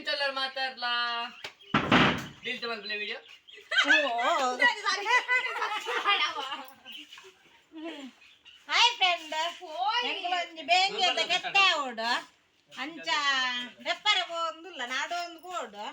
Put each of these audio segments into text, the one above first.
ಎಂತೆಲ್ಲ ಮಾತಾಡ್ಲಾ delete ಮಾಡ್ಬಿಡ್ಲೆ video hi friend ಎಂಗ್ಲೊಂಜಿ ಬೇಂಗಿ ಅಂತ ಕೆತ್ತೆ ಓಡು ಅಂಚ ರೆಪ್ಪರ ಒಂದುಲ್ಲ ನಾಡು ಒಂದು ಕೋಡು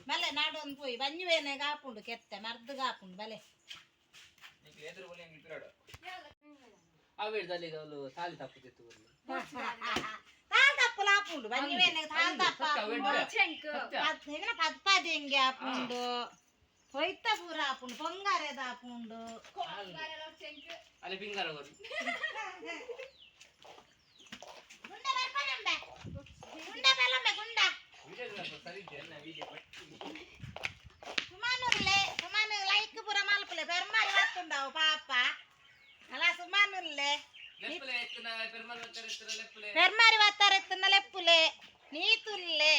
ಬಲೆ ನಾಡು ಒಂದು ಪೋಯಿ ಬಂಜುವೇನೆ ಕಾಪುಂಡು ಕೆತ್ತೆ ಮರ್ದು ಕಾಪುಂಡು ಬಲೆ ಎದುರು ಬೋಲಿ ಹಂಗೆ ಇಟ್ರಾಡು ಆವೇಡ್ದಲ್ಲಿ ಅವಳು ತಾಲಿ ತಪ್ಪುತ್ತಿತ್ತು ತಾಲ್ ತಪ್ಪುಲ ಆಪುಂಡು ಬಂಜುವೇನೆ ತಾಲ್ ತಪ್ಪ ಇವನ ಪದ್ಪದಿ ಹೆಂಗೆ ಆಪುಂಡು ಹೊಯ್ತ ಪೂರ ಆಪುಂಡು ಪೊಂಗಾರೆದ ಆಪುಂಡು ಅಲ್ಲಿ ಪಿಂಗಾರ ಹೋಗಿ ಗುಂಡ ಬರ್ಪನಂಬೆ ಗುಂಡ ಬೆಲಂಬೆ ಗುಂಡ ಸುಮಾನುಲ್ಲೆ ಲೈಕ್ ಪೂರ ಮಲ್ಪಲೆ ಬೆರ್ಮಾರಿ ಬತ್ತುಂಡವು ಪಾಪ ಅಲ್ಲ ಸುಮಾನುಲ್ಲೆ ಪೆರ್ಮಾರಿ ಬತ್ತಾರೆತ್ತುನ ಲೆಪ್ಪುಲೆ ನೀತುಲ್ಲೆ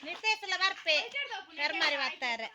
ನಿತೇಸುಲ ಬರ್ಪೆ ಪೆರ್ಮಾರಿ ಬತ್ತಾರೆ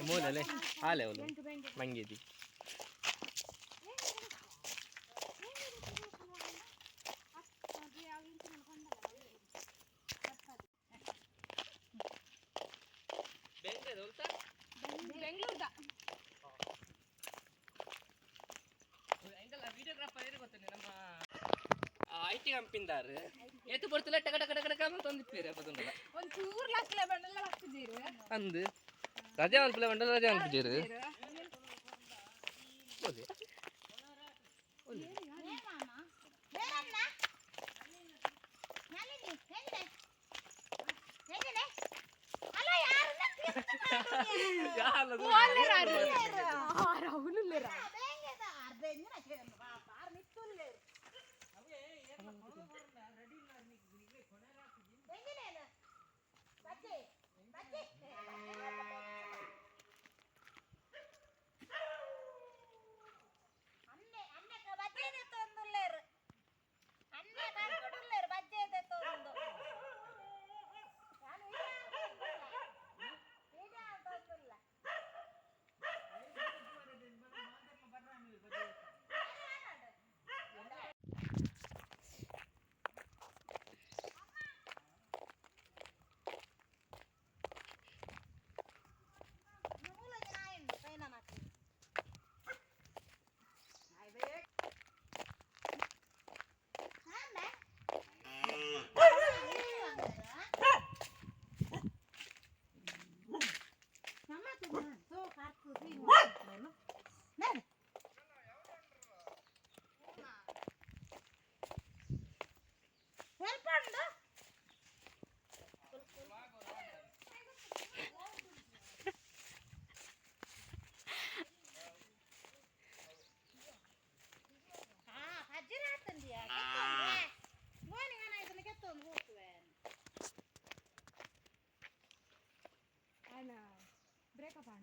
ಮೂಲಲೆ ಹಾಲೆ ಅವಳು ಮಂಗಿದಿ ಬೆಂಗಳೂರದ ವಿಡಿಯೋಗ್ರಾಫರ್ ಗೊತ್ತೇನೆ ನಮ್ಮ ಐಟಿ ಕಂಪಿಂದಾರು ಎತ್ತು ಬರ್ತಿಲ್ಲ ಟಕ ಟಕ ಟಕ ಟಕ ಅಂತ ಒಂದಿಪ್ಪೇರಿ ಅಪ್ಪದೊಂದಲ್ಲ ಒಂಚೂರು ಲಕ್ಕಲೆ ಬಂಡಲ್ಲ ಹಾಕ್ತಿದ್ದೀರು ಅಂದು ರಜೆ ಅನ್ಪಿಲ್ಲ ಬಂಡಲ್ಲ ರಜೆ ಅನ್ಪಿದ್ದೀರು ಹೋದೆ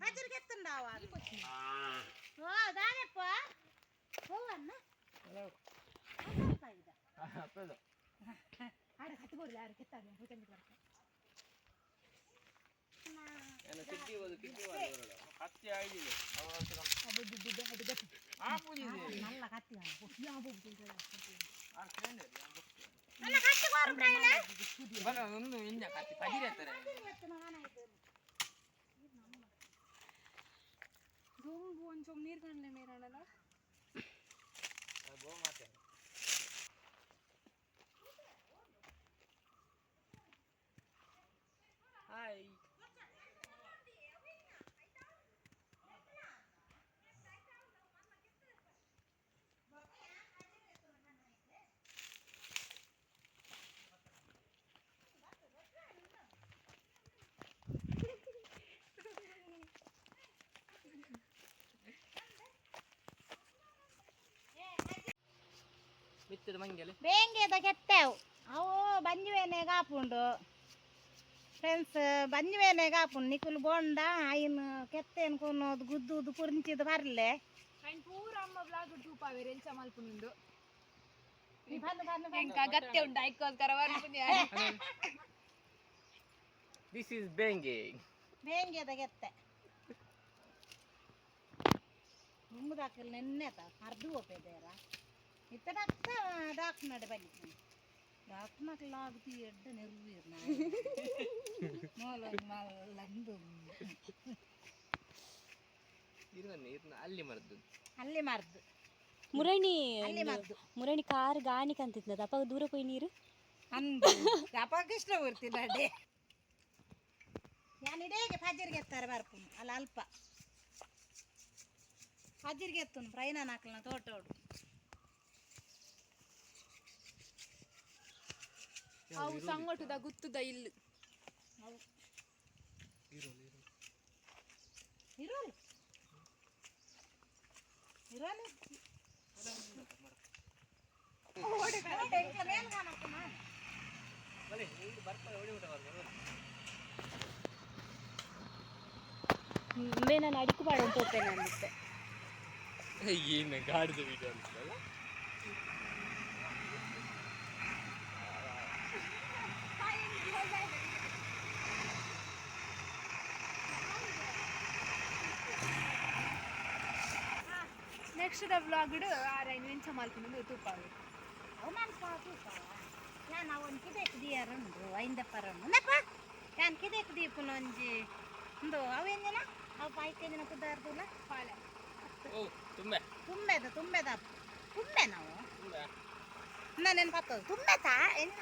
Hajar ketten dawan. Wah, dane po. ಹೋವನ್ನ ಆಡ ಕತ್ಕೊಡ್ಲಿ ಯಾರು ಕೆತ್ತಾಗ ಪೂಜೆ ಬರ್ತಾರೆ నల్ల కత్తి కొంచెం నీరు కండి మీరు అన్నదా హాయ్ ಮಿತ್ತದ ಮಂಗೆಲೆ ಬೇಂಗೆದ ಕೆತ್ತೇವು ಅವು ಬಂಜುವೇನೆ ಕಾಪುಂಡು ಫ್ರೆಂಡ್ಸ್ ಬಂಜುವೇನೆ ಕಾಪುಂಡು ನಿಕುಲು ಬೋಂಡ ಆಯ್ನ ಕೆತ್ತೇನು ಕೊನ್ನೋದು ಗುದ್ದುದು ಕುರ್ಚಿದು ಬರ್ಲೆ ఆయన పూర అమ్మ బ్లాగ్ చూపావి రెంచ మల్పునుండు ಬಂದು ఇంకా గత్తె ఉండ ఐకోస్కర వరుపుని ದಿಸ್ ಇಸ್ ಬೆಂಗೆ ಬೇಂಗೆದ ಕೆತ್ತೆ ಮುಮ್ಮದಾಕಲ್ ನೆನ್ನೆತ ಅರ್ದು ಹೋಗ್ಬೇರ ಇತ್ತಡಕ್ಕ ಡಾಕ್ ನಡೆ ಬನ್ನಿ ಡಾಕ್ ಮಕ್ಳು ಆಗುತ್ತಿ ಎಡ್ಡ ನೆರವೀರ್ ಮೂಲ ಮಲ್ಲಂದು ಇರ್ನ ಅಲ್ಲಿ ಮರದ್ದು ಅಲ್ಲಿ ಮರ್ದು ಮುರಣಿ ಅಲ್ಲಿ ಮರ್ದು ಮುರಣಿ ಕಾರ್ ಗಾಣಿಕ ಅಂತಿದ್ನದ ಅಪ್ಪ ದೂರ ಪೋಯಿ ನೀರು ಅಂದು ಅಪ್ಪಕ್ಕೆ ಇಷ್ಟ ಬರ್ತೀನಿ ಅಡ್ಡೆ ನಾನು ಇಡೇಗೆ ಫಜರ್ಗೆ ಎತ್ತಾರೆ ಬರ್ಪುನು ಅಲ್ಲ ಅಲ್ಪ ಫಜರ್ಗೆ ಎತ್ತುನು ಪ್ರೈನ ನಾಲ್ಕನ ತೋಟೋಡು ಅವು ಸಂಗಟದ ಗುತ್ತದ ಇಲ್ಲು ಇರೋಲ್ಲ ಇರೋಲ್ಲ ನಾನು ಅಡಿಕೆ ಬಾಡ ಅಂತ ಹೋಗ್ತೇನೆ ಅಂದಿತ್ತೆ ಏನು ಗಾಡಿದ ವಿಡಿಯೋ ಅನ್ಸಲ್ಲ నెక్స్ట్ ద బ్లాగ్ ఆరైన నుంచి మల్పునుండు తూపావి ಅವನಾನ್ ತೂಕ ನಾನು ಅವನ್ ಕಿದೆಕ್ ದಿಯಾರಂದು ಐಂದಪ್ಪರಂದು ನಪ್ಪ ನಾನು ಕಿದೆಕ್ ದೀಪನ ಒಂಜಿ ಒಂದು ಅವೇಂದಿನ ಅವು ಪಾಯ್ಕೆಂದಿನ ಕುದಾರ್ದುಲ್ಲ ಪಾಲೆ ಓ ತುಂಬೆ ತುಂಬೆದ ತುಂಬೆ ನಾವು ನಾನೇನು ಪತ್ತದು ತುಂಬೆತಾ ಎನ್ನ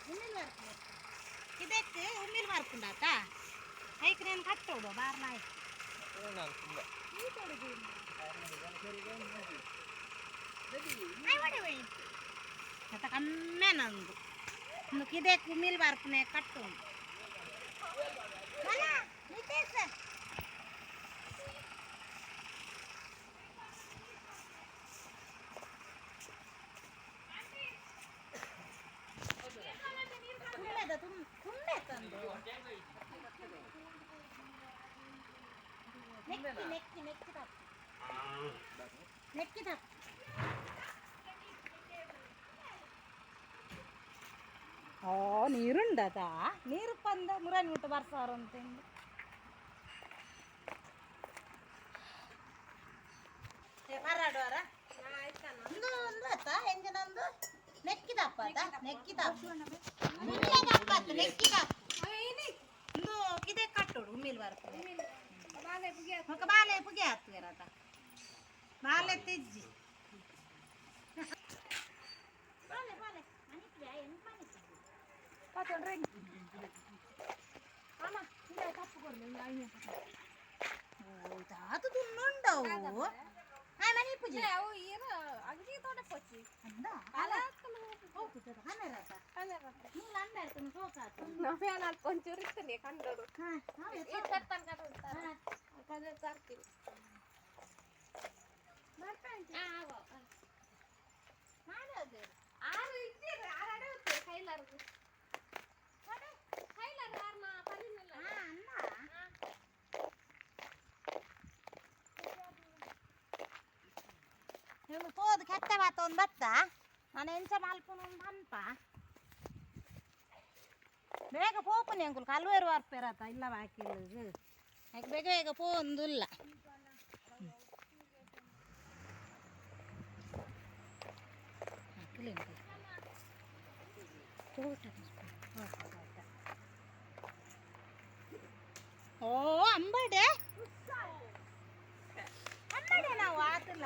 ಉಮ್ಮಿಲ್ ಮಾರ್ಕು ಕಿದೆಕ್ ಉಮ್ಮಿಲ್ ಮಾರ್ಕುಂಡಾತ ಐಕ್ నేను ಕಟ್ಟೋಡು ಬಾರ್ಲಾಯ್ ನಾನು ತುಂಬೆ ಅತ ಕಮ್ಮೆ ನಂದು ಒಂದು ಕಿದೆಕ್ ಉಮ್ಮಿಲ್ ಮಾರ್ಕುನೆ ಕಟ್ಟು ತುಂಬೆ ತಂದು ನೆಕ್ಕಿ ತಪ್ಪು ಓ ನೀರುಂಡದ ನೀರು ಬಂದ ಮುರಾನಿ ಊಟ ಬರ್ಸಾರ ಅಂತಂದು ಮರಾಡುವಾರ ಒಂದು ಆತ ಎಂಜನೊಂದು ನೆಕ್ಕಿದಪ್ಪ ನೆಕ್ಕಿದಪ್ಪ ನೆಕ್ಕಿದಪ್ಪ ಒಂದು ಕಿದೆ ಕಟ್ಟೋಡು ಉಮ್ಮಿಲ್ ಬರ್ತದೆ ఒక బాలే పుగే అత్తుగారట బాలే తెజ్జి బాలే బాలే అనికిరా ఎంత పనిసి పాతండ్రే అమ్మ ఇంద తప్పు కొర్లే అయిన ఓ తాతు దున్నుండవు ఆ మని పుజి అవు ఈర అగ్గి తోట పొచ్చి అంద అలా ಹೋಗ್ತದ ಹನರತ ನೀನು ಅಂಡಾಡ್ತಾನೆ ಸೋಕಾತು ನಾವೇನಾಲ್ ಪಂಚೂರು ಇರ್ತಾನೆ ಕಂಡೋಡು ಹಾ ಇರ್ತಾನೆ ಕಡೆ ಕಡೆ ತರ್ತೀವಿ ಮಾಡೋದು ಆರು ಇದ್ದೀರ ಆರಾಡ ಹೋಗ್ತೀವಿ ಕೈಲಾರ್ದು ಕೈಲಾರ ಯಾರನ್ನ ಪರಿನಿಲ್ಲ ಅನ್ನ ಇವನು ಪೋದು ಕೆತ್ತ ಬಾತ ಒಂದು ಬತ್ತ ನಾನು ಎಂಚ ಮಲ್ಪುನ ಒಂದು ಹಂಪ ಬೇಗ ಪೋಪುನಿ ಅಂಕುಲ್ ಕಲ್ವೇರು ವರ್ಪೇರತ್ತ ಇಲ್ಲ ಬಾಕಿಲ್ಲ ಯಾಕೆ ಬೇಗ ಬೇಗ ಪೋಂದಿಲ್ಲ ಓ ಅಂಬಡೆ ಅಂಬಡೆ ನಾವು ಆತಲ್ಲ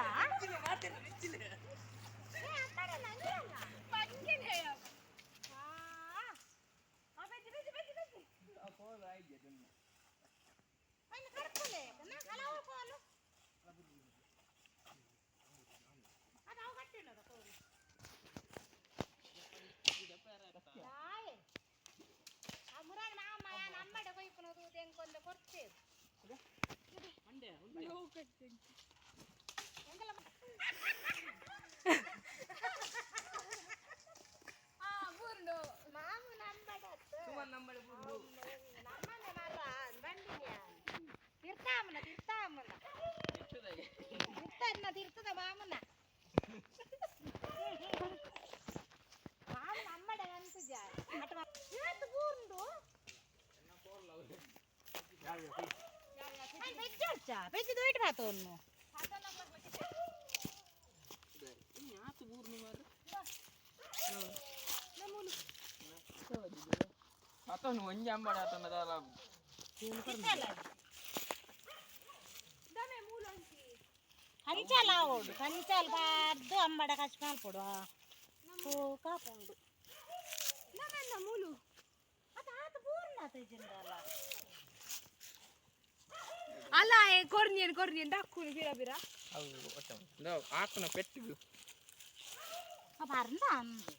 ತಿರ್ತದ ಮಾಮನ ಮಾಮನ ಅಮ್ಮಡ ಅಂತಿದ್ದ ಇವತ್ತು ಬೂಂಡು ಬೆಚ್ಚಿ ದೊಡ್ಡ ಬಾತವನ್ನು atau nunjam pada atau dalam ಕಂಚಾಲ ಓಡು ಕಂಚಾಲ ಬಾರ್ದು ಅಂಬಡ ಕಚ್ಮಾಲ್ ಕೊಡು ಕಾಪುಂಡು ನಮ್ಮನ್ನ ಮೂಲು ಅದು ಆತ ಪೂರ್ಣ ತೆಜಿಂದಲ್ಲ ಅಲ್ಲ ಕೊರ್ನಿಯನ್ ಡಾಕುನಿ ಬಿರ ಬಿರ ಹೌದು ಒಟ್ಟ ನಾವು ಆಕನ ಪೆಟ್ಟಿಗೆ ಬರ್ದ ಅಂದು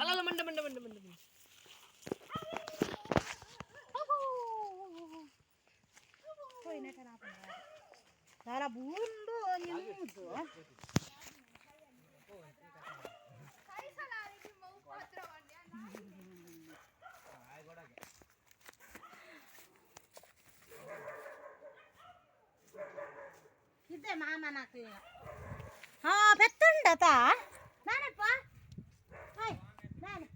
ಅಲ್ಲ ಮಂಡ చాలా బూండు నిమ్ముదు ఇదే మామ నాకు పెత్తుండత నానప్ప నాని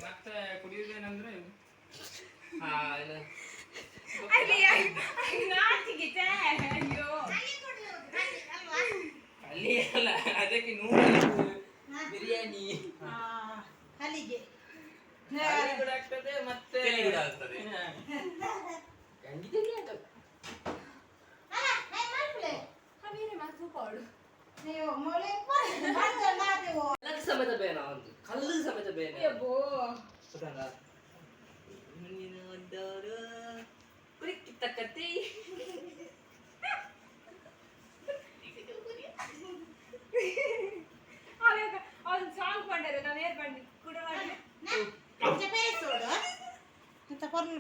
ಮತ್ತೆ ಕುಡಿಯುವುದೇನಂದ್ರೆ ಅಲ್ಲಿ ಅಲ್ಲ ಅದಕ್ಕೆ ನೂಡಲ್ಸ್ ಬಿರಿಯಾನಿ ಹಲಿಗೆ ಕೂಡ ಆಗ್ತದೆ ಮತ್ತೆ ಆಗ್ತದೆ ಸಮೇತ ಬೇನ ಒಂದು ಕಲ್ಲು ಸಮೇತ ಬೇನ ಕುರಿಕಿತ್ತ ಕತ್ತಿ ಅವ್ನು ಸಾಂಗ್ ಬಂಡರು ನಾನು ಏರ್ ಬಂಡಿ ಕೂಡ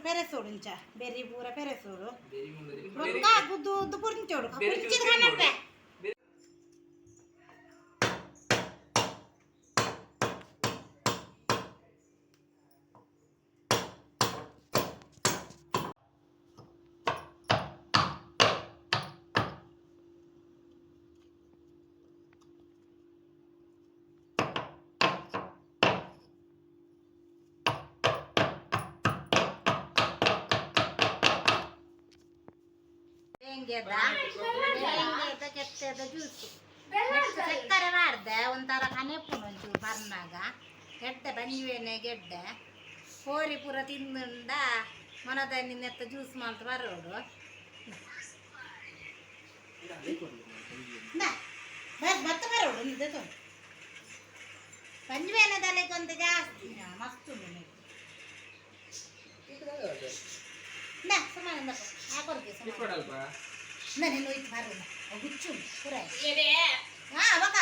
పెరసోడు ఇంచా బెర్రీ పూర పెరసోడు ಬೇರಿ ಮುಂದೆ గుద్దు గుద్దు పురించోడు పురించేది కన్నట్టే ಕೆತ್ತದ ಜ್ಯೂಸು ಸಕ್ಕರೆ ಮಾಡ್ದೆ ಒಂಥರ ಕನೆಪುನು ಒಂಚೂರು ಬರ್ನಾಗ ಗೆಡ್ಡೆ ಬಂಜಿವೇನೆ ಗೆಡ್ಡೆ ಹೋರಿ ಪೂರ ತಿಂದುಂಡ ಮನದಲ್ಲಿ ನೆತ್ತ ಜ್ಯೂಸ್ ಮಾಡ್ತು ಬರೋಡು ಭತ್ತ ಬರೋಡು ಪಂಚವೇನ ತಲೆ ಕೊಂತ ಜಾಸ್ತಿ ಮಸ್ತ್ ಉಂಟು ನೀವು ನಾ ಸಮಾನ ಹಾಕೊಡ್ತೀವಿ ಸಮಾನ ನಾನು ಹೋಯ್ತು ಬಾರೋಣ ಹುಚ್ಚು ಪುರ ಹಾ ಅವಾಗ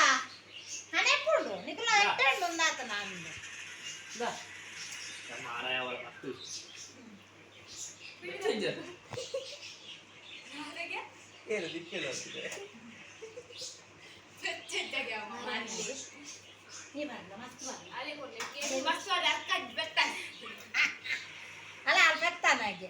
ಹಣೆ ಕೊಡು ನಿಖಲ ಎಟ್ಟಂಡು ಒಂದಾತ ನಾನು ಅಲ್ಲ ಅಲ್ಲಿ ಬೆತ್ತಾನಾಗೆ